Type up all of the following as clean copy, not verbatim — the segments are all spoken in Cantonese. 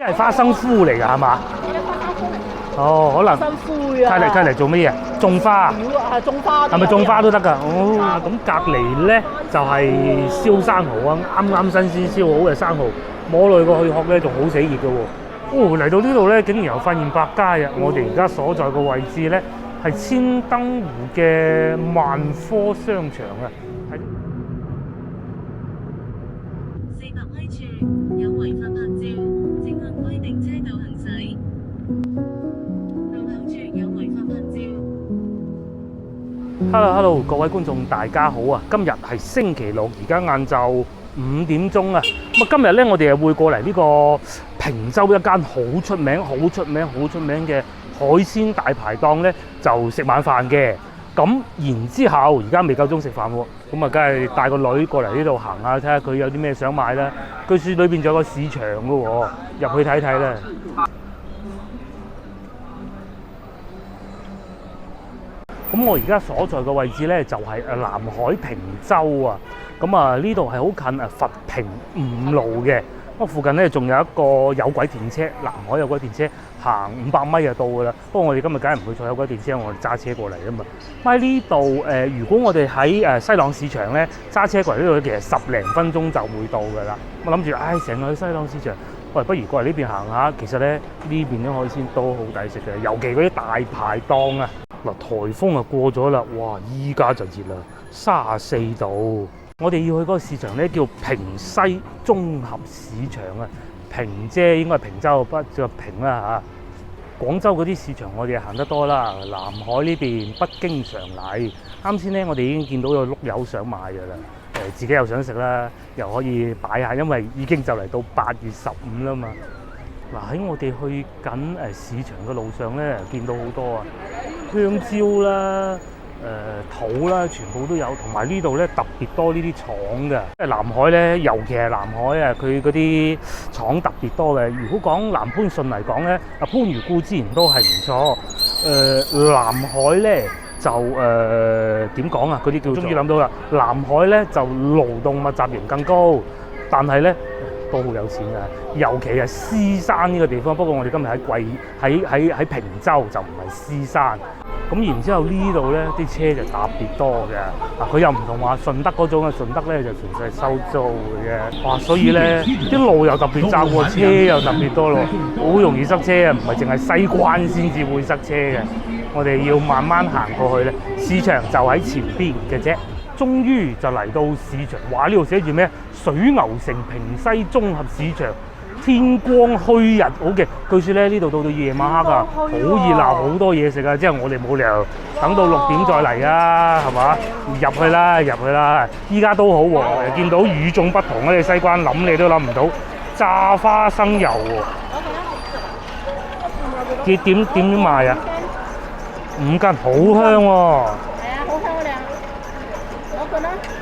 係花生菇嚟㗎係嘛？哦，可能花生灰啊！睇嚟做乜嘢？種花。係種花。係咪種花都得㗎？哦，咁隔離咧就係燒生蠔啊，啱啱新鮮燒好嘅生蠔，摸落去個殼咧仲好死熱嘅喎。哦，嚟到呢度咧，竟然又發現百佳啊！我哋而家所在個位置咧係千燈湖嘅萬科商場啊。400米處有違法拍照，請按規定車道行駛。路口處有違法拍照。Hello， 各位觀眾大家好啊！今日係星期六，而家晏晝5點鐘啊！咁啊，今日咧我哋會過嚟呢個坪洲一間好出名嘅海鮮大排檔咧，就食晚飯嘅。咁然之後，而家未夠鐘食飯喎，咁啊，梗係帶個女過嚟呢度行下，睇下佢有啲咩想買啦。據說裏邊仲有個市場嘅喎，入去睇睇啦。咁我而家所在嘅位置咧，就係南海坪洲啊。咁啊，呢度係好近佛坪5路嘅。咁附近咧仲有一個有軌電車，南海有軌電車，行500米就到㗎啦。不過我哋今日梗係唔會坐有軌電車，我哋揸車過嚟啊嘛。喺呢度如果我哋喺西朗市場咧揸車過嚟呢度，其實10零分鐘就會到㗎啦。我諗住成日去西朗市場，喂，不如過嚟呢邊行下。其實咧呢邊啲海鮮都好抵食嘅，尤其嗰啲大排檔啊。嗱，颱風啊過咗啦，哇！依家就熱啦，34度。我哋要去嗰個市場咧，叫坪西綜合市場啊。坪啫，應該係坪洲不就坪啦嚇。廣州嗰啲市場我哋行得多啦，南海呢邊不經常嚟。啱先咧，我哋已經見到有碌柚想買㗎啦。自己又想食啦，又可以擺下，因為已經就嚟到8月15啦嘛。嗱，喺我哋去緊市場嘅路上咧，見到好多啊香蕉啦、桃啦，全部都有。同埋呢度咧特別多呢啲廠嘅，即係南海咧，尤其係南海啊，佢嗰啲廠特別多嘅。如果講南番順嚟講咧，番禺固之然都係唔錯。南海咧就點講啊？嗰啲叫終於諗到啦。南海咧就勞動密集型更高，但係咧都好有錢㗎，尤其係獅山呢個地方。不過我哋今日喺坪洲，就唔係獅山。咁然之後呢度咧啲車就特別多嘅。佢又唔同話順德嗰種啊，順德咧就純粹係收租嘅啫。哇！所以咧啲路又特別窄喎，車又特別多咯，好容易塞車啊！唔係淨係西關先至會塞車嘅，我哋要慢慢行過去咧。市場就喺前邊嘅啫。終於就嚟到市場，話呢度寫住咩？水牛城坪西綜合市場，天光墟日好嘅。據說咧呢度到夜晚黑啊，好熱鬧，好多嘢食啊！即係我哋冇理由等到6點再嚟啊，係嘛？入去啦！依家都好喎，見到與眾不同啊！你西關諗你都諗唔到，炸花生油喎，點賣啊？5斤，好香喎！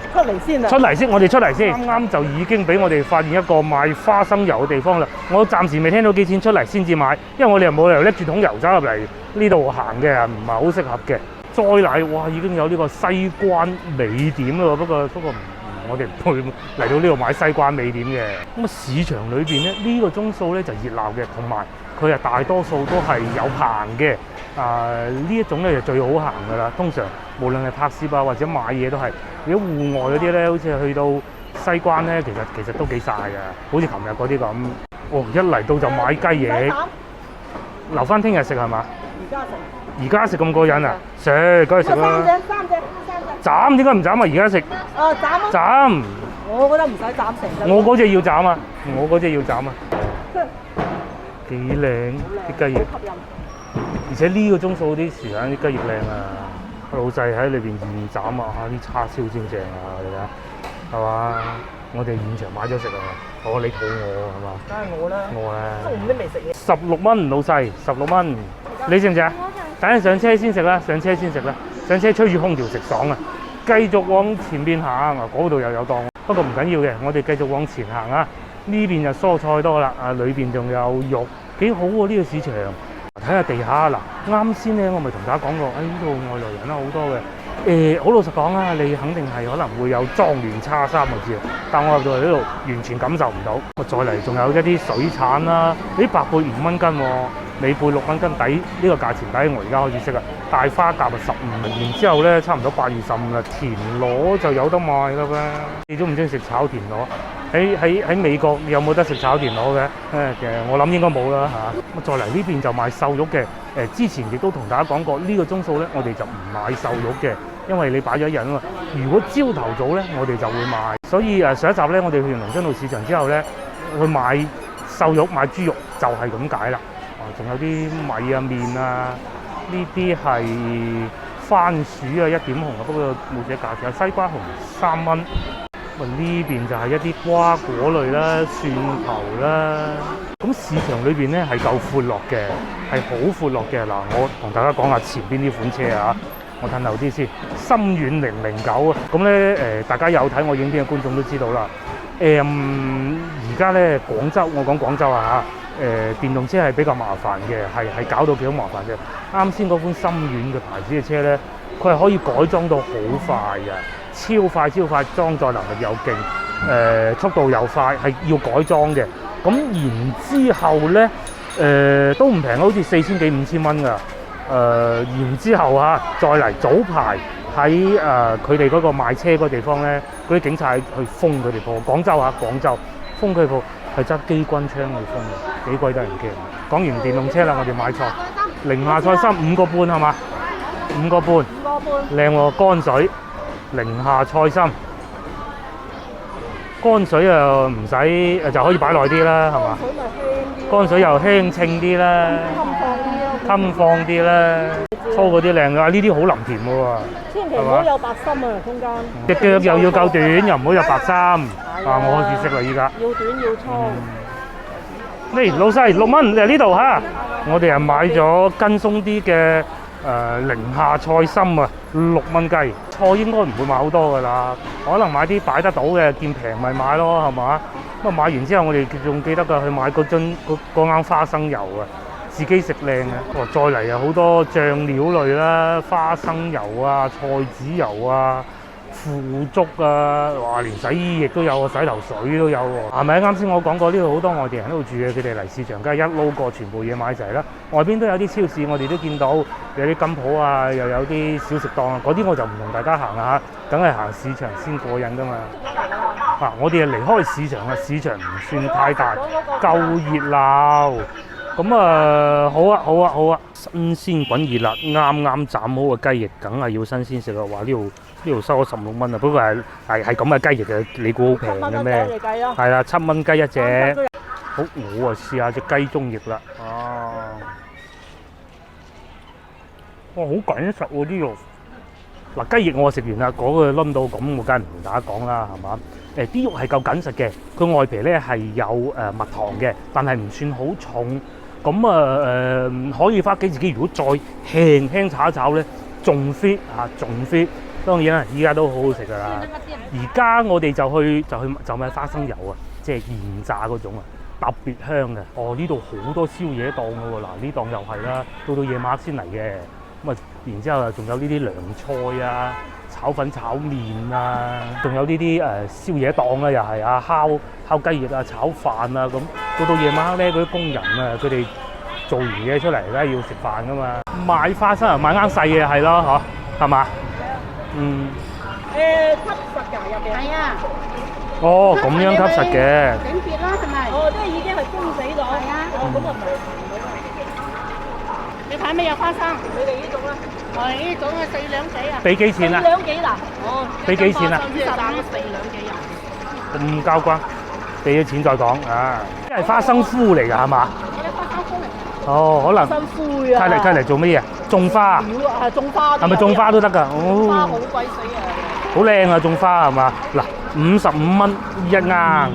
出嚟先，我哋出嚟先。啱啱就已經俾我哋發現一個賣花生油嘅地方啦。我暫時未聽到幾錢，出嚟先至買，因為我哋又冇理由拎住桶油走入嚟呢度行嘅，唔係好適合嘅。再嚟，哇，已經有呢個西關美點啦。不過我哋唔會嚟到呢度買西關美點嘅。咁啊，市場裏邊咧呢個鐘數咧就熱鬧嘅，同埋佢係大多數都係有棚嘅。呢一種咧就最好行噶啦。通常無論係拍攝啊或者買嘢都係。如果戶外嗰啲咧，好似去到西關咧，其實都幾曬㗎。好似琴日嗰啲咁。哦，一嚟到就買雞翼，留翻聽日食係嘛？而家食咁過癮啊！食梗係食啦。三隻。斬點解唔斬啊？而家食。斬。我覺得唔使斬成。我嗰隻要斬啊！幾靚啲雞翼。而且呢個鐘數啲時間啲雞翼靚啊！老細喺裏邊現斬啊！啲叉燒先正啊！你睇，係嘛？我哋現場買咗食啊！你肚餓係嘛？梗係我啦。我啊！中午都未食嘢。16蚊，老細16蚊，你食唔食啊？等陣上車先食啦，上車吹住空調食爽啊！繼續往前邊行，嗰度又有檔，不過唔緊要嘅，我哋繼續往前行啊！呢邊就蔬菜多啦，裏邊仲有肉，幾好喎！呢個市場。睇下地下嗱，啱先咧我咪同大家講過，呢度外來人啦好多嘅，好老實講啦，你肯定係可能會有莊園差3個字，但我入到嚟呢度完全感受唔到。再嚟仲有一啲水產啦，白貝5蚊斤喎，美貝6蚊斤，抵呢個價錢抵我而家開始識啦。大花甲15，然之後咧差唔多8月15啦，田螺就有得賣啦咩？你中唔中意食炒田螺？喺美國有冇得食炒田螺嘅？其實我諗應該冇啦嚇。再嚟呢邊就賣瘦肉嘅。之前亦都同大家講過，呢個鐘數咧我哋就唔買瘦肉嘅，因為你擺咗一日啊嘛。如果朝頭早咧，我哋就會買。所以上一集咧，我哋去完龍津路市場之後咧，去買瘦肉、買豬肉就係咁解啦。仲有啲米啊、麵啊，呢啲係番薯啊，1點紅啊，不過冇寫價錢。西瓜紅3蚊。呢邊就係一啲瓜果類啦、蒜頭啦。咁市場裏邊咧係夠闊落嘅，係好闊落嘅。嗱，我同大家講下前邊啲款車啊，我褪後啲先。深遠009啊，咁咧大家有睇我影片嘅觀眾都知道啦。而家咧廣州，我講廣州啊嚇，電動車係比較麻煩嘅，係搞到幾好麻煩嘅。啱先嗰款深遠嘅牌子嘅車咧，佢係可以改裝到好快嘅。超快，裝載能力又勁，速度又快，係要改裝嘅。咁然之後咧，都唔平，好似4000幾5000蚊㗎。然之後再嚟早排喺佢哋嗰個賣車嗰個地方咧，嗰啲警察去封佢哋鋪。廣州封佢鋪係執機關槍去封嘅，幾鬼得人驚。講完電動車啦，我哋買菜，寧夏菜心5個半係嘛？5個半，靚喎，乾水。寧夏菜心乾水又唔使就可以擺耐啲啦，係嘛？乾水又輕稱啲啦，襟放啲啦，粗嗰啲靚㗎，呢啲好腍甜嘅喎。千祈唔好有白心啊，中間。隻腳又要夠短，又唔好有白心。我開始識啦，依家。要短要粗。呢老細6蚊嚟呢度嚇，我哋係買咗筋鬆啲嘅。寧夏菜心啊，6蚊雞，菜應該唔會買好多㗎啦，可能買啲擺得到嘅，見平咪買咯，係嘛？咁啊買完之後，我哋仲記得㗎，去買嗰啱花生油啊，自己食靚嘅。再嚟啊，好多醬料類啦，花生油啊、菜籽油啊、腐竹啊，哇！連洗衣液都有啊，洗頭水都有喎，係咪？啱先我講過呢度好多外地人喺度住嘅，佢哋嚟市場梗係一撈過全部嘢買齊啦。外邊都有啲超市，我哋都見到有啲金鋪啊，又有啲小食檔啊，嗰啲我就唔同大家行啦嚇，梗係行市場先過癮噶嘛。我哋係離開市場啊，市場唔算太大，夠熱鬧。咁好啊！新鮮滾熱辣，啱啱斬好嘅雞翼，梗係要新鮮食啦。話呢度收咗16蚊啊，不過係咁嘅雞翼嘅，你估好平嘅咩？係啦，7蚊雞一隻。好，我試下隻雞中翼啦。哇，好緊實喎啲肉。嗱，雞翼我食完啦，嗰個冧到咁，我梗係唔同大家講啦，係嘛？啲肉係夠緊實嘅，佢外皮咧係有蜜糖嘅，但係唔算好重。咁可以翻屋企自己，如果再輕炒一炒咧，仲 fit 嚇，仲 fit。當然啦，依家都好好食㗎啦。而家我哋就買花生油啊，即係現炸嗰種啊，特別香嘅。呢度好多宵夜檔㗎喎，嗱呢檔又係啦，到夜晚先嚟嘅。咁然之後仲有呢啲涼菜啊、炒粉炒麵啊，仲有呢啲宵夜檔啊，又係啊烤雞翼啊、炒飯啊咁。到夜晚咧，嗰啲工人啊，佢哋做完嘢出嚟咧要食飯㗎嘛。買花生油買啱細嘅係咯，嗬，係嘛？吸實㗎入邊。係啊。咁樣吸實嘅。整別啦，係咪？即係已經係封死咗。係啊。咁啊唔係。你睇咩有花生？你哋呢種啦。呢種係4兩幾啊？俾幾錢啊？4兩幾嗱。俾幾錢啊？3兩幾啊？咁交關，俾咗錢再講啊！即係花生菇嚟㗎係嘛？花生菇嚟。可能。花生灰啊！契嚟做乜嘢？種花。係種花。係咪種花都得㗎？花好鬼死啊！好靚啊！種花係嘛？嗱，55蚊一盎。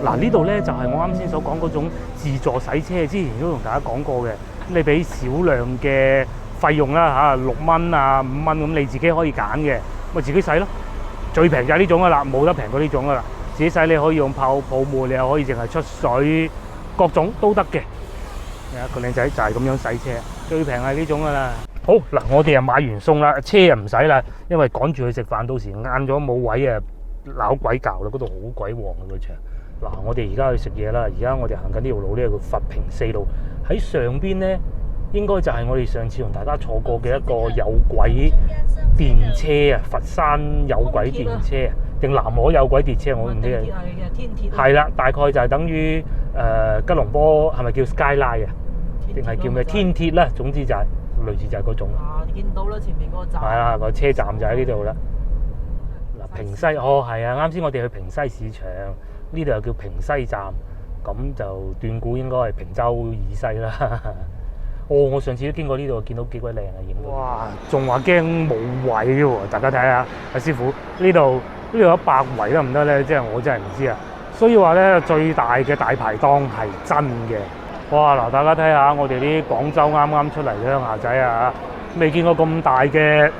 嗱，呢度咧就係我啱先所講嗰種自助洗車，之前都同大家講過嘅。你俾少量嘅費用啦嚇，6蚊啊5蚊咁，你自己可以揀嘅，咪自己洗咯。最平就係呢種噶啦，冇得平過呢種噶啦。自己洗你可以用泡沫，你又可以淨係出水，各種都得嘅。個靚仔就係咁樣洗車，最平係呢種噶啦。好嗱，我哋又買完餸啦，車又唔使啦，因為趕住去食飯，到時晏咗冇位啊，鬧鬼教啦，嗰度好鬼旺啊嗰場。嗱，我哋而家去食嘢啦，而家我哋行緊呢條路呢，叫佛平四路，喺上邊呢，應該就係我哋上次同大家坐過嘅一個有軌電車啊，佛山有軌電車啊，定南海有軌電車，我唔知啊。天鐵係啦，大概就係等於吉隆坡係咪叫 Skyline 啊？定係叫咩天鐵啦？總之就係類似就係嗰種。啊，見到啦，前面嗰個站。係啦，個車站就喺呢度啦。嗱，平西哦係啊，啱先我哋去平西市場，呢度又叫平西站，咁就斷估應該係平洲以西啦。哦，我上次都經過呢度，見到幾鬼靚啊影到。哇！仲話驚冇位喎，大家睇下，阿師傅呢度有100圍得唔得咧？即係我真係唔知啊。所以話咧，最大嘅大排檔係真嘅。哇！嗱，大家睇下我哋啲廣州啱啱出嚟嘅鄉下仔啊，未見過咁大嘅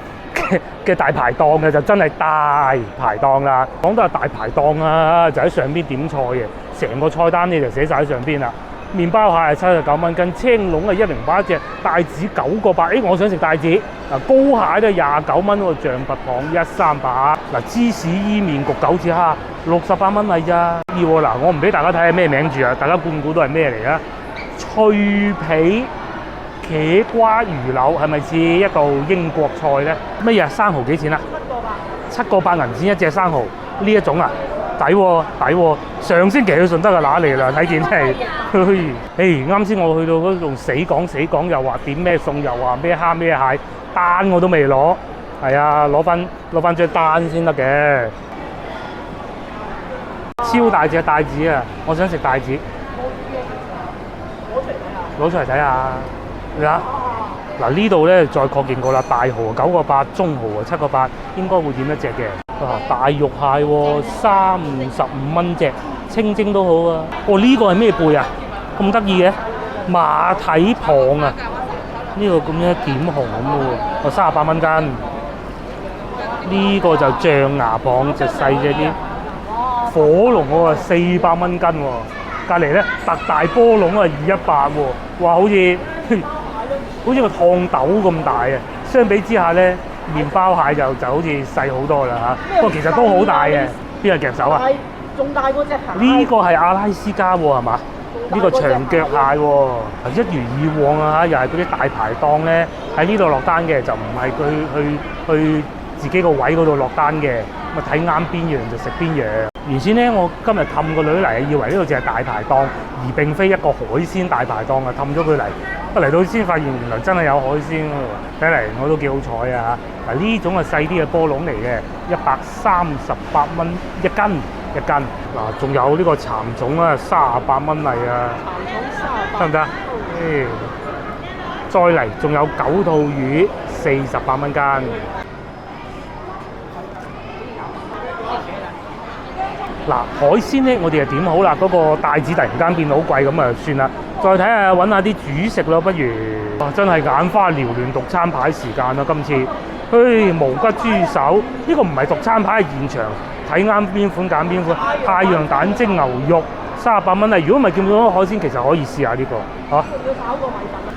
大排檔嘅，就真係大排檔啦。講到係大排檔啊，就喺上邊點菜嘅，成個菜單你就寫晒喺上邊啦。麵包蟹係79蚊斤，青龍係108一隻，帶子9個8。我想食帶子。嗱，膏蟹都29蚊喎，象拔蚌138。嗱，芝士伊麵焗九齒蝦68蚊嚟咋。嗱，我唔俾大家睇係咩名住啊，大家估唔估到係咩嚟啊？脆皮茄瓜魚柳係咪似一道英國菜咧？乜嘢生蠔幾錢啊？7個8銀錢一隻生蠔，呢一種啊？抵喎，抵喎！上星期去順德嘅乸嚟啦，睇見真係，啱先我去到嗰度死講，又話點咩餸，又話咩蝦咩蟹，單我都未攞，係啊，攞翻張單先得嘅。超大隻帶子啊！我想食帶子，攞出嚟睇下，你睇嗱呢度咧再確認過啦，大蠔9個8，中蠔7個8，應該會點一隻嘅。大肉蟹喎，35蚊隻，清蒸都好啊。呢個係咩貝啊？咁得意嘅馬蹄蚌啊！呢個咁樣點紅咁喎，38蚊斤。呢個就象牙蚌，就細隻啲。火龍喎400蚊斤喎，隔離咧特大波龍啊218喎，哇好似個燙豆咁大啊！相比之下咧，麵包蟹就好似細好多啦嚇，不過其實都好大嘅。邊個夾手啊？仲大過隻蟹。呢個係阿拉斯加喎係嘛？呢個長腳蟹喎，一如以往啊嚇，又係嗰啲大排檔咧喺呢度落單嘅，就唔係佢去自己個位嗰度落單嘅，咁啊睇啱邊樣就食邊樣。原先咧，我今日氹個女嚟，以為呢度淨係大排檔，而並非一個海鮮大排檔啊！氹咗佢嚟，一嚟到先發現原來真係有海鮮喎。睇嚟我都幾好彩啊！嗱，呢種係細啲嘅波龍嚟嘅，138蚊一斤。嗱，仲有呢個蠶種啊，38蚊嚟啊！蠶種38，得唔得？再嚟仲有9肚魚，48蚊斤。嗱，海鮮咧，我哋就點好啦。嗰個帶子突然間變好貴，咁啊算啦。再睇下揾下啲主食咯，不如。真係眼花繚亂，讀餐牌時間啦！今次，無骨豬手呢個唔係讀餐牌，係現場睇啱邊款揀邊款。太陽蛋蒸牛肉38蚊啊！如果唔係見到海鮮，其實可以試下呢個嚇。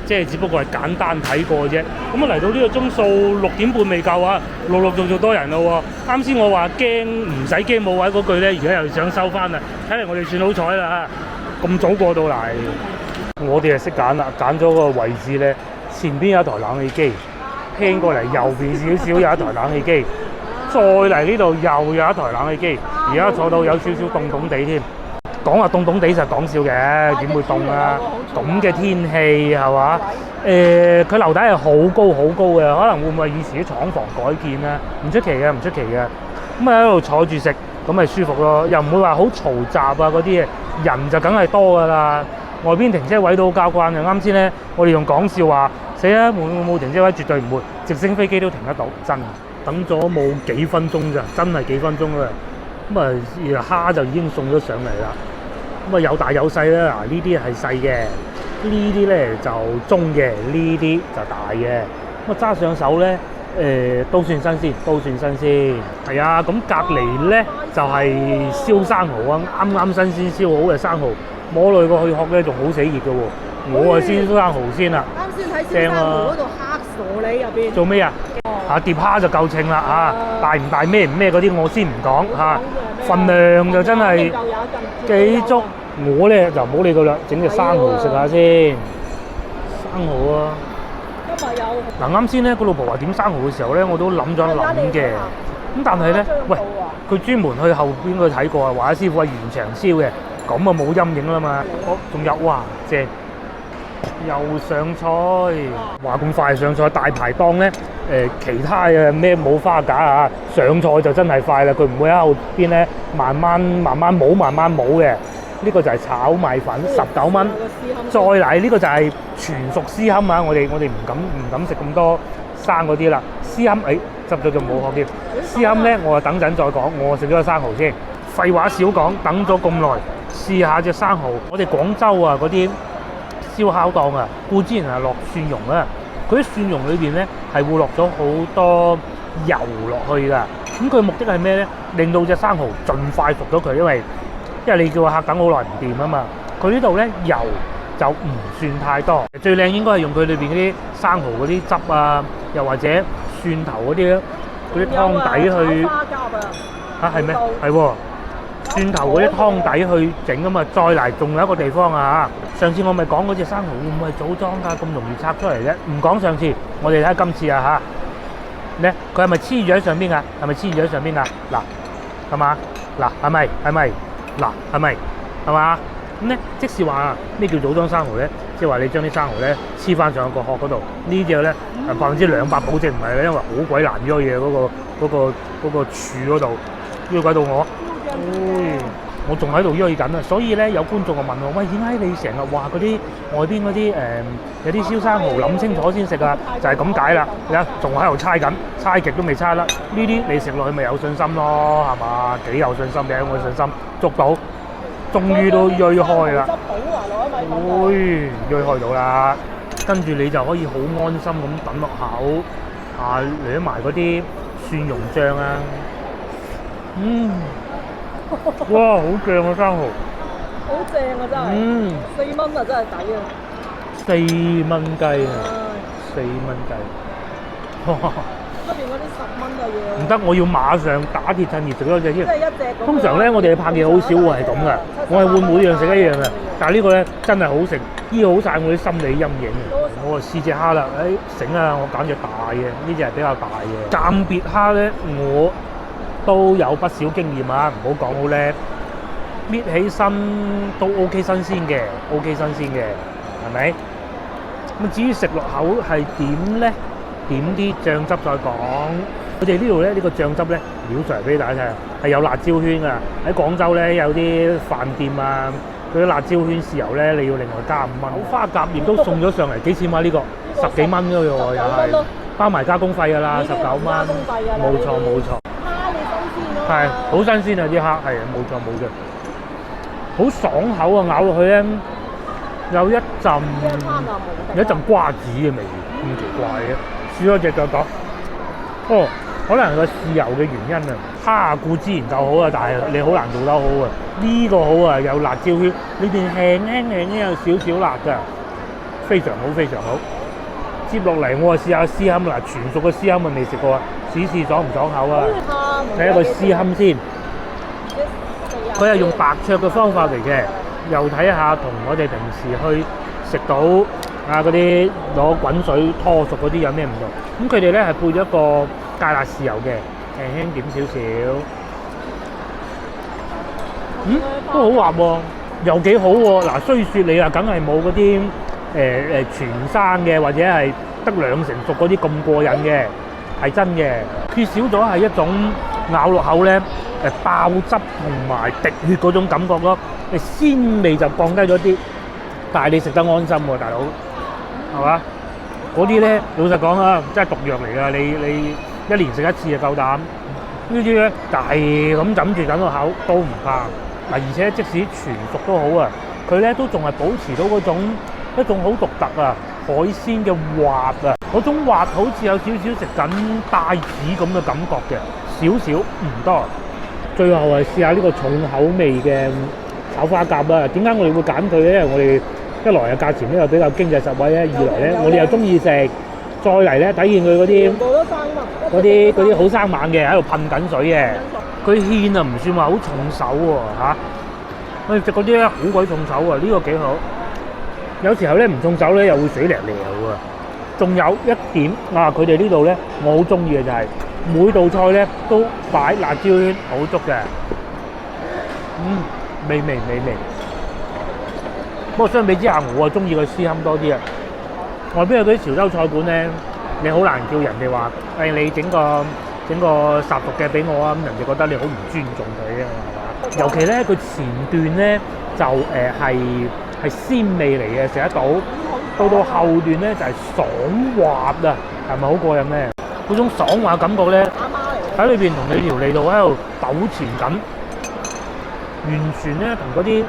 即係只不過係簡單睇過啫。咁啊嚟到呢個鐘數6點半未夠啊，陸續多人咯喎。啱先我話驚唔使驚冇位嗰句咧，而家又想收翻啦。睇嚟我哋算好彩啦嚇，咁早過到嚟。我哋係識揀啦，揀咗個位置咧，前邊有一台冷氣機，偏過嚟右邊少少有一台冷氣機，再嚟呢度又有一台冷氣機。而家坐到有少少凍凍地添。講話凍凍地就講笑嘅，點會凍啊？咁嘅天氣係嘛？佢樓底係好高嘅，可能會唔會以前啲廠房改建啊？唔出奇嘅。咁喺度坐住食，咁咪舒服咯，又唔會話好嘈雜啊嗰啲嘢，人就梗係多㗎啦。外邊停車位都好交關嘅。啱先咧，我哋用講笑話，死啦冇停車位，絕對唔會，直升飛機都停得到，真。等咗冇幾分鐘咋，真係幾分鐘啦。咁啊，蝦就已經送咗上嚟啦。咁啊，有大有細啦。嗱，呢啲係細嘅，呢啲咧就中嘅，呢啲就大嘅。咁啊揸上手咧，都算新鮮，都算新鮮。係啊，咁隔離咧就係燒生蠔啊，啱啱新鮮燒好嘅生蠔，摸落去個去殼咧仲好死熱嘅喎。我啊先燒生蠔先啦，啱先喺燒生蠔嗰度嚇傻你入邊。做咩啊？碟蝦就夠稱啦嚇，大唔大咩唔咩嗰啲我先唔講嚇，份量就真係幾足。我咧就唔好理佢啦，整隻生蠔食下先。生蠔啊！今日有嗱啱先咧，個老婆話點生蠔嘅時候咧，我都諗咗諗嘅。咁但係咧，喂，佢專門去後邊去睇過啊，話師傅係現場燒嘅，咁啊冇陰影啦嘛。我仲有哇正，又上菜，話咁快上菜大排檔咧，其他嘅咩冇花架啊，上菜就真係快啦，佢唔會喺後邊咧慢慢冇嘅。呢個就係炒米粉19蚊，再嚟呢個就係全熟絲堪啊！我哋唔敢食咁多生嗰啲啦。絲堪執咗就冇殼添。絲堪咧，我等陣再講。我食咗個生蠔先。廢話少講，等咗咁耐，試下隻生蠔。我哋廣州啊嗰啲燒烤檔啊，固之然係落蒜蓉啊，佢啲蒜蓉裏邊咧係會落咗好多油落去㗎。咁佢目的係咩咧？令到隻生蠔盡快熟咗佢，因為你叫個客等好耐唔掂啊嘛。佢呢度咧油就唔算太多，最靚應該係用佢裏邊嗰啲生蠔嗰啲汁啊，又或者蒜頭嗰啲湯底去嚇係咩？係喎，蒜頭嗰啲湯底去整啊嘛。再嚟仲有一個地方啊，上次我咪講嗰隻生蠔會唔會係組裝㗎？咁容易拆出嚟啫？唔講上次，我哋睇下今次啊嚇。咧佢係咪黐住喺上邊㗎？係咪黐住喺上邊㗎？嗱係嘛？嗱係咪？嗱係咪？係嘛？咁咧即是話咩叫組裝生蠔咧？即係話你將啲生蠔咧黐翻上個殼嗰度，呢隻咧200%保證唔係嘅，因為好鬼難喐嘢嗰個柱嗰度喐鬼到我，我仲喺度喐緊啊！所以咧有觀眾就問我：喂，點解你成日話嗰啲外邊嗰啲有啲燒生蠔諗清楚先食啊？就係咁解啦！你睇仲喺度猜緊，猜極都未猜甩。呢啲你食落去咪有信心咯，係嘛？幾有信心嘅，我信心捉到。終於都鋥開啦，鋥開到啦，跟住你就可以好安心咁等落口，掠埋嗰啲蒜蓉醬啊，哇，好正啊生蠔，好正啊真係，4蚊啊真係抵啊，4蚊雞啊，4蚊雞，哇！嗰邊嗰啲10蚊嘅嘢，唔得，我要馬上打鐵趁熱食嗰隻先。即係一隻。通常咧，我哋拍嘢好少會係咁噶，我係會每樣食一樣嘅。但係呢個咧真係好食，醫好晒我啲心理陰影。我啊試隻蝦啦，醒啊！我揀隻大嘅，呢隻係比較大嘅。鑑別蝦咧，我都有不少經驗啊，唔好講好叻，搣起身都 OK 新鮮嘅，OK 新鮮嘅，係咪？咁至於食落口係點咧？點啲醬汁再講，我哋呢度咧呢個醬汁咧，料上嚟俾大家睇下，係有辣椒圈啊！喺廣州咧有啲飯店啊，佢啲辣椒圈豉油咧，你要另外加5蚊。花甲亦都送咗上嚟，幾錢啊？呢個10幾蚊㗎喎，又係包埋加工費㗎啦，19蚊。冇錯冇錯。蝦你新鮮啊！係好新鮮啊！啲蝦係冇錯冇錯，好爽口啊！咬落去咧有一陣瓜子嘅味，咁奇怪嘅。試多隻腳講，可能係個豉油嘅原因啊。蝦固之然夠好啊，但係你好難做得好啊。呢個好啊，有辣椒圈，裏邊輕有少少辣㗎，非常好非常好。接落嚟我試下絲堪啦，全熟嘅絲堪我未食過啊，試爽唔爽口啊？睇一個絲堪先，佢係用白灼嘅方法嚟嘅，又睇下同我哋平時去食到嗰啲攞滾水拖熟嗰啲有咩唔同？咁佢哋咧係配咗一個芥辣豉油嘅，輕點少少，都好滑喎，又幾好喎。嗱，雖說你梗係冇嗰啲全生嘅或者係得2成熟嗰啲咁過癮嘅，係真嘅。缺少咗係一種咬落口咧爆汁同埋滴血嗰種感覺咯，鮮味就降低咗啲，但係你食得安心喎，大佬。係嘛？嗰啲咧，老實講啊，真係毒藥嚟㗎。你1年食1次就夠膽。呢啲咧就係咁枕住等個口都唔怕。嗱，而且即使全熟都好啊，佢咧都仲係保持到一種好獨特啊海鮮嘅滑啊。嗰種滑好似有少少食緊帶子咁嘅感覺嘅，少少唔多。最後係試下呢個重口味嘅炒花甲啦。點解我哋會揀佢咧？因為我哋一來嘅價錢呢又比較經濟實惠咧，二來咧我哋又中意食，再嚟咧體現佢嗰啲全部都生猛，嗰啲好生猛嘅喺度噴緊水嘅。佢芡啊唔算話好重手喎嚇。我哋食嗰啲咧好鬼重手啊，呢個幾好。有時候咧唔重手咧又會水涼涼啊。仲有一點啊，佢哋呢度咧我好中意嘅就係每道菜咧都擺辣椒圈好足嘅，美味。不過相比之下，我啊中意佢絲堪多啲啊。外邊有啲潮州菜館咧，你好難叫人哋話你整個霎熟嘅俾我啊，咁人哋覺得你好唔尊重佢嘅係嘛？尤其咧佢前段咧就係鮮味嚟嘅，食得到。到後段咧就係爽滑啊，係咪好過癮咧？嗰種爽滑感覺咧喺裏邊同你條脷度喺度糾纏緊，完全咧同嗰啲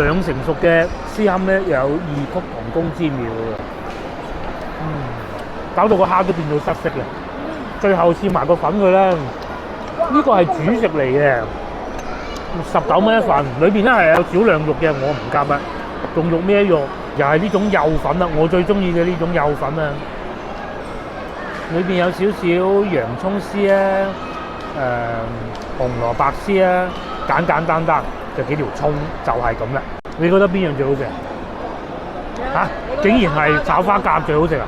兩成熟嘅絲堪咧有異曲同工之妙嘅。搞到個蝦都變到失色嘅。最後試埋個粉佢咧，呢個係主食嚟嘅，19蚊一份，裏邊咧係有少量肉嘅，我唔夾啊。仲肉咩肉？又係呢種幼粉啊！我最中意嘅呢種幼粉啊！裏邊有少少洋葱絲啊，紅蘿蔔絲啊，簡單就幾條葱，就係咁啦。你覺得邊樣最好食啊？竟然係炒花甲最好食啊！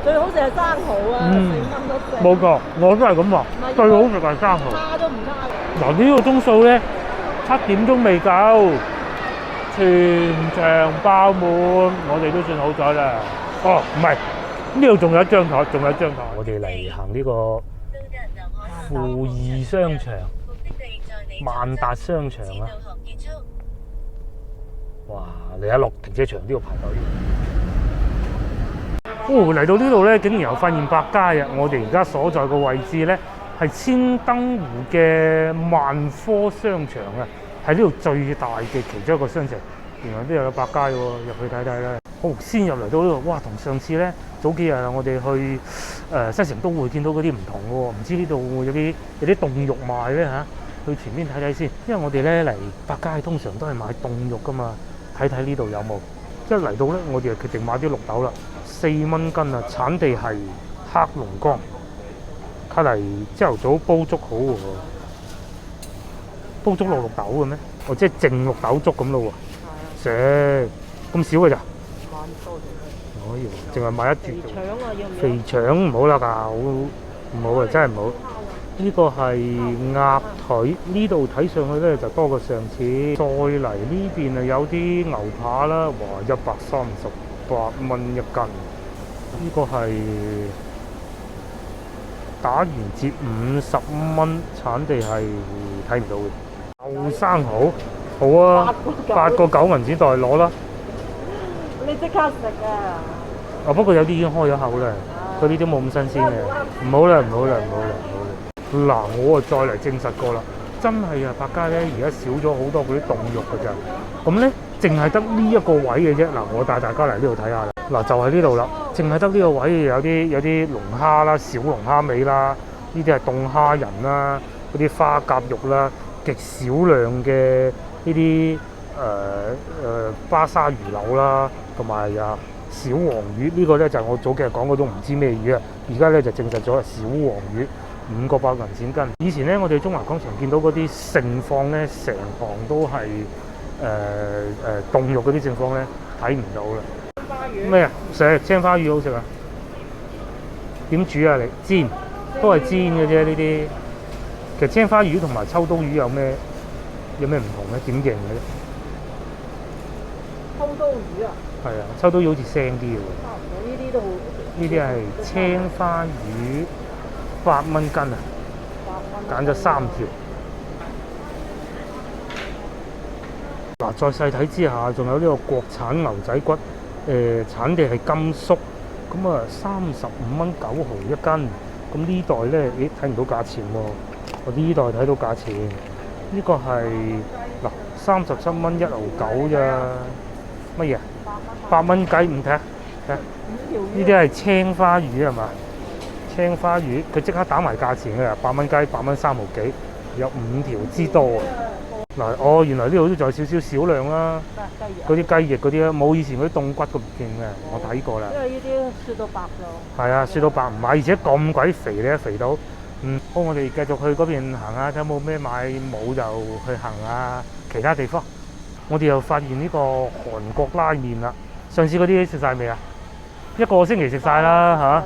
最好食係生蠔啊，4蚊都食。冇錯，我都係咁話，最好食係生蠔。差都唔差。嗱呢個鐘數咧，7點鐘未夠。全場爆滿，我哋都算好彩啦。哦，唔係，呢度仲有一張台，我哋嚟行呢個富義商場、萬達商場啊！哇！你一落停車場都要排隊。嚟到呢度咧，竟然又發現百佳啊！我哋而家所在個位置咧，係千燈湖嘅萬科商場啊！係呢度最大嘅其中一個商場，原來都有百佳喎，入去睇睇啦。好，先入嚟到呢度，哇！同上次咧早幾日我哋去西城都會見到嗰啲唔同嘅喎，唔知呢度會唔會有啲凍肉賣咧嚇？去前面睇睇先，因為我哋咧嚟百佳通常都係買凍肉噶嘛，睇睇呢度有冇。一嚟到咧，我哋就決定買啲綠豆啦，4蚊斤啊，產地係黑龍江。睇嚟朝頭早煲粥好喎。煲粥落綠豆嘅咩？哦，即係淨綠豆粥咁咯喎。食咁少嘅咋？可以，淨係買一碟。肥腸唔好啦，好唔好啊？真係唔好。呢個係鴨腿，呢度睇上去咧就多過上次。再嚟呢邊啊，有啲牛扒啦，哇，138蚊一斤。呢個係打完折50蚊，產地係睇唔到嘅。後生蠔好啊，8個9銀紙袋攞啦。你即刻食啊！不過有啲已經開咗口啦，佢呢啲冇咁新鮮嘅。唔好啦。嗱，我再嚟證實過啦，真係啊，百佳咧而家少咗好多嗰啲凍肉㗎咋。咁咧，淨係得呢一個位嘅啫。嗱，我帶大家嚟呢度睇下啦。嗱，就係呢度啦，淨係得呢個位有啲龍蝦啦、小龍蝦尾啦，呢啲係凍蝦仁啦，嗰啲花甲肉啦，極少量嘅呢啲巴沙魚柳啦，同埋小黃魚。呢個咧就係我早幾日講嗰種唔知咩魚啊，而家咧就證實咗係小黃魚。5個8銀錢斤。以前咧，我哋中華廣場見到嗰啲盛況咧，成行都係凍肉嗰啲盛況咧，睇唔到啦。咩啊？食青花魚好食啊？點煮啊？你煎都係煎嘅啫。呢啲其實青花魚同埋秋刀魚有咩唔同咧？點認嘅咧？秋刀魚啊？係啊，秋刀魚好似腥啲嘅喎。差唔多，呢啲都好。呢啲係青花魚。8蚊斤啊！揀咗3條。嗱，再細睇之下，仲有呢個國產牛仔骨，產地係甘肅，咁啊35蚊9毫一斤。咁呢袋咧，睇唔到價錢喎。我呢袋睇到價錢，呢個係嗱37蚊1毫9咋？乜嘢？8蚊雞唔睇？呢啲係青花魚係嘛？青花魚佢即刻打埋價錢嘅，8蚊雞，8蚊3毫幾，有5條之多啊！嗱，哦，原來呢度都仲有少少少量啦。嗰啲雞翼嗰啲咧，冇以前嗰啲凍骨咁勁嘅，我睇過啦。因為呢啲雪到白咗。係啊，雪到白唔買，而且咁鬼肥咧，肥到好，我哋繼續去嗰邊行下，睇有冇咩買冇就去行下其他地方。我哋又發現呢個韓國拉麵啦。上次嗰啲食晒未啊？1個星期食晒啦嚇。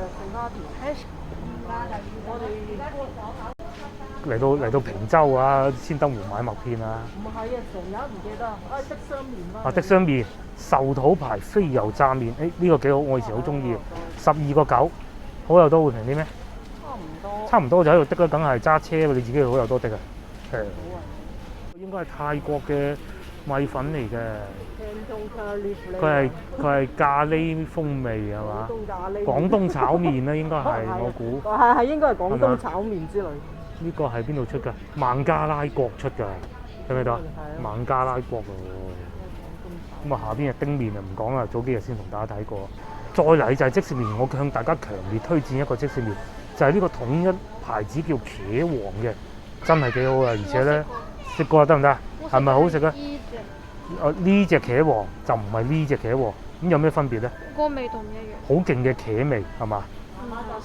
嚟到平洲啊，千燈湖買麥片啊。唔係啊，成日唔記得。的雙麵啦。的雙麵、壽桃牌非油炸麵，呢個幾好，我以前好中意，12個9，好友多會平啲咩？差唔多就喺度的啦，梗係揸車你自己去好友多的啊。應該係泰國嘅米粉嚟嘅。佢係咖喱風味係嘛？廣東炒麵啦，應該係我估。係應該係廣東炒麵之類。呢個係邊度出㗎？孟加拉國出㗎，睇唔睇到啊？孟加拉國喎。咁啊，下邊係丁麵啊，唔講啦，早幾日先同大家睇過。再嚟就係即食麵，我向大家強烈推薦一個即食麵，就係呢個統一牌子叫茄王嘅，真係幾好啊！而且咧，食過得唔得？係咪好食啊？呢隻茄王就唔係呢隻茄王，咁有咩分別咧？個味道唔一樣。好勁嘅茄味係嘛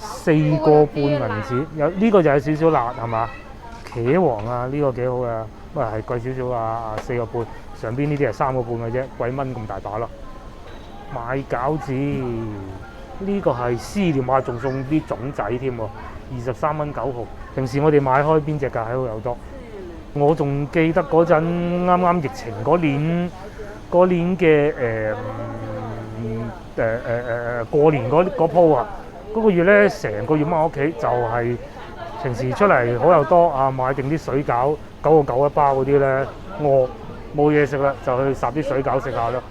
？4個半銀紙，有呢個就有少少辣係嘛？茄王啊，呢個幾好啊，不過係貴少少啊，4個半。上邊呢啲係3個半嘅啫，鬼蚊咁大把咯。買餃子，呢個係絲料啊，仲送啲種仔添喎，23蚊9毫。平時我哋買開邊隻㗎？喺好友多。我仲記得嗰陣啱啱疫情嗰年嘅過年嗰鋪啊，嗰個月咧成個月返屋企就係平時出嚟好友多啊，買定啲水餃9個9一包嗰啲咧，餓冇嘢食啦，就去烚啲水餃食下咯。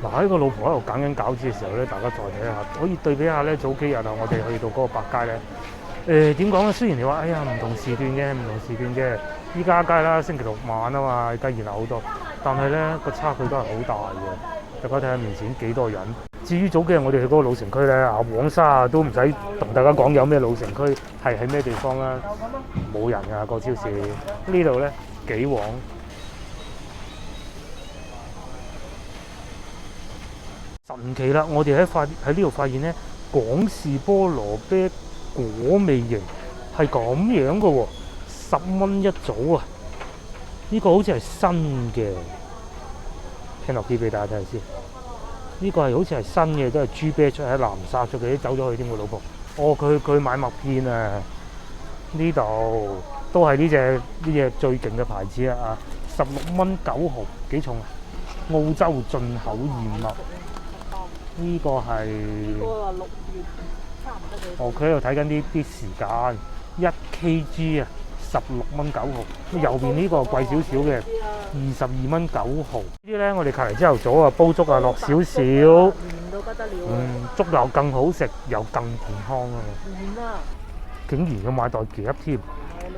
嗱，喺個老婆喺度揀緊餃子嘅時候咧，大家再睇下，可以對比下咧，早幾日啊，我哋去到嗰個百佳咧。點講咧？雖然你話哎呀唔同時段嘅，依家梗係啦，星期六晚啊嘛，梗係熱鬧好多，但係咧個差距都係好大嘅。大家睇下面前幾多人。至於早幾日我哋去嗰個老城區咧，黃沙啊都唔使同大家講有咩老城區係喺咩地方啦，冇人啊個超市。呢度咧幾旺。神奇啦！我哋喺呢度發現咧，廣氏菠蘿啤果味型係咁樣嘅喎，10蚊一組啊！呢個好似係新嘅，聽落啲俾大家睇下先。呢個係好似係新嘅，都係豬啤出喺南沙出嘅，走咗去添個老婆。哦，佢買麥片啊！呢度都係呢隻最勁嘅牌子啊！16蚊9毫，幾重啊？澳洲進口燕麥。呢個係6月差唔多幾多？佢喺度睇緊啲時間，1 kg 啊，16蚊9毫。右邊呢個貴少少嘅，22蚊9毫。呢啲咧，我哋隔離朝頭早啊，煲粥啊，落少少，甜到不得了。粥又更好食，又更健康啊！甜啊！竟然要買袋夾添。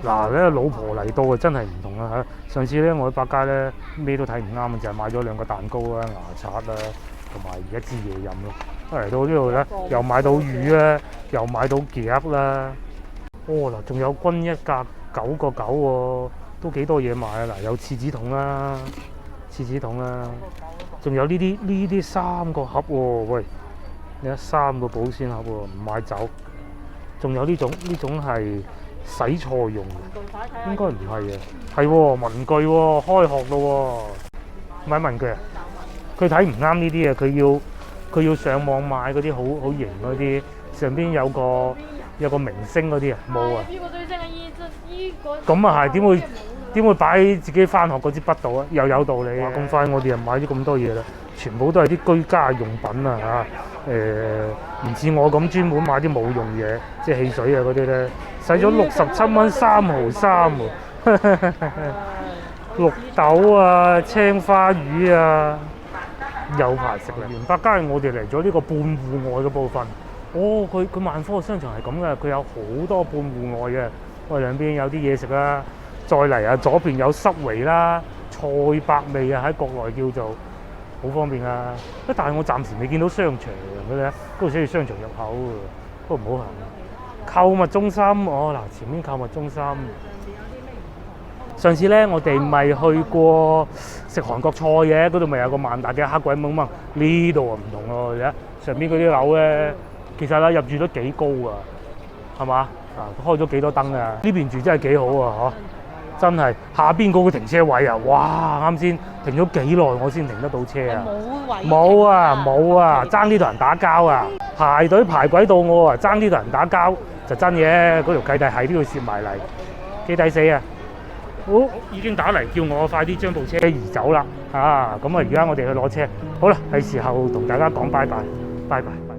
嗱咧，老婆嚟到啊，真係唔同啊嚇！上次咧，我喺百佳咧，咩都睇唔啱，就係買咗2個蛋糕啦、牙刷啦。同埋而家支嘢飲咯，嚟到呢度咧，又買到魚啦，又買到夾啦。哦嗱，仲有均一格9個9喎，都幾多嘢買啊！嗱，有廁紙筒啦，仲有呢啲3個盒喎。喂，你睇3個保鮮盒喎，唔買走。仲有呢種係洗菜用嘅，應該唔係嘅，係喎文具喎，開學咯喎，買文具啊！佢睇唔啱呢啲啊！佢要上網買嗰啲好型嗰啲，上邊有個明星嗰啲啊，冇啊！咁啊係，點會擺自己翻學嗰支筆度啊？又有道理啊！咁快我哋又買咗咁多嘢啦，全部都係啲居家用品啊嚇！唔似我咁專門買啲冇用嘢，即係汽水啊嗰啲咧，使咗67蚊3毫3喎！綠豆啊，青花魚啊！有排食啦！百佳我哋嚟咗呢個半戶外嘅部分。哦，佢萬科商場係咁嘅，佢有好多半戶外嘅。兩邊有啲嘢食啦，再嚟啊左邊有Subway啦，菜百味啊，喺國內叫做好方便啊。但係我暫時未見到商場嘅咧，嗰度寫住商場入口喎，不過唔好行。購物中心，哦嗱，前面購物中心。上次咧，我哋咪去過食韓國菜嘅，嗰度咪有個萬達嘅黑鬼掹掹。呢度啊唔同咯，而家上邊嗰啲樓咧，其實咧入住都幾高啊，係嘛？啊，開咗幾多燈啊？呢邊住真係幾好啊，嗬！真係下邊嗰個停車位啊，哇！啱先停咗幾耐，我先停得到車啊！冇啊冇啊，爭呢度人打交啊！排隊排鬼到我啊，爭呢度人打交就真嘅，嗰條契弟喺呢度攝埋嚟，幾抵死啊！好，已經打嚟叫我快啲將部車移走啦！啊，咁啊，而家我哋去攞車，好啦，係時候同大家講拜拜，拜拜。